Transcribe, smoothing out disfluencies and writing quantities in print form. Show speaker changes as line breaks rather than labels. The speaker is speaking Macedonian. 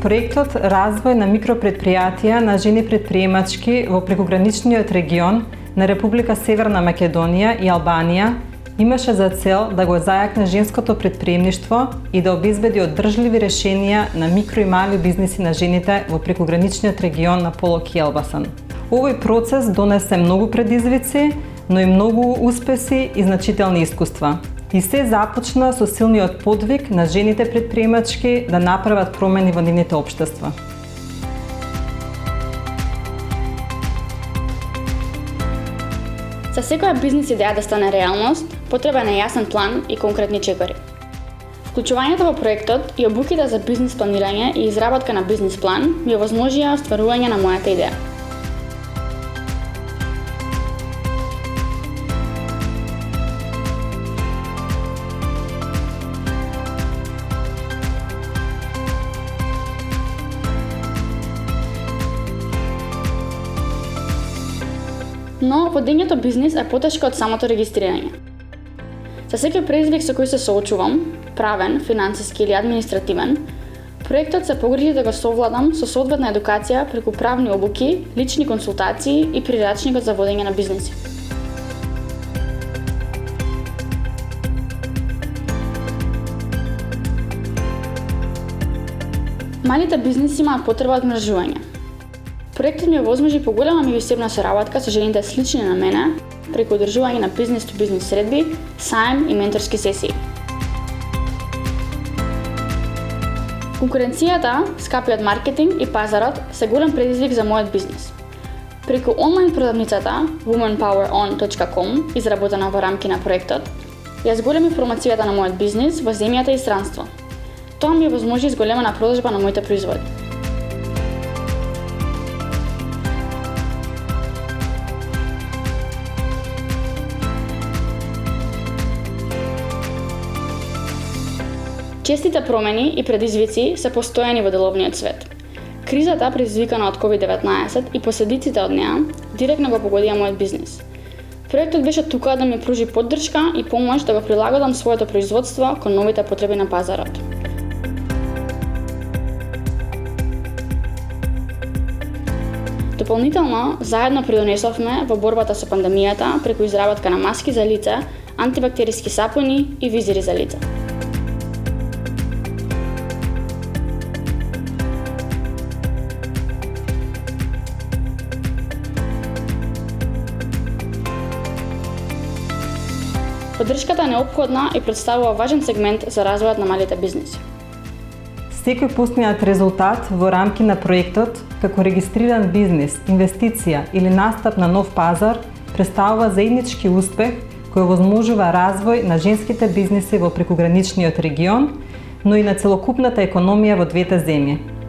проектот Развој на микропредпријатија на жени предприемачки во прекограничниот регион на Република Северна Македонија и Албанија имаше за цел да го зајакне женското предприемништво и да обезбеди одржливи решенија на микро и мали бизниси на жените во прекограничниот регион на Полок и Елбасан. Овој процес донесе многу предизвици, но и многу успеси и значителни искуства. И се започна со силниот подвиг на жените предприемачки да направат промени во нивните општества.
За секоја бизнис идеја да стане реалност, потребен е јасен план и конкретни чекори. Вклучувањето во проектот и обуките за бизнис планирање и изработка на бизнис план ми овозможија остварување на мојата идеја. Но водењето бизнис е потешко од самото регистрирање. За секој предизвик со кој се соочувам, правен, финансиски или административен, проектот се погрижи да го совладам со соодветна едукација преку правни обуки, лични консултации и прирачникот за водење на бизниси. Малите бизниси имаат потреба од мрежување. Проектот ми овозможи поголема меѓусебна соработка со жените слични на мене, преку одржување на бизнес-то-бизнес средби, саем и менторски сесии. Конкуренцијата, скапиот маркетинг и пазарот се голем предизвик за мојот бизнис. Преку онлайн продавницата womanpoweron.com, изработена во рамки на проектот, ја зголеми промоцијата на мојот бизнис во земјата и странство. Тоа ми овозможи зголемена продажба на моите производи. Честите промени и предизвици се постојани во деловниот свет. Кризата, предизвикана од COVID-19 и последиците од неа, директно го погодија мојот бизнис. Проектот беше тука да ми пружи поддршка и помош да го прилагодам своето производство кон новите потреби на пазарот. Дополнително, заедно придонесовме во борбата со пандемијата преку изработка на маски за лице, антибактериски сапуни и визири за лице. Поддршката е неопходна и представува важен сегмент за развојот на малите бизниси.
Секој постигнат резултат во рамки на проектот, како регистриран бизнис, инвестиција или настап на нов пазар, представува заеднички успех кој овозможува развој на женските бизниси во прекограничниот регион, но и на целокупната економија во двете земји.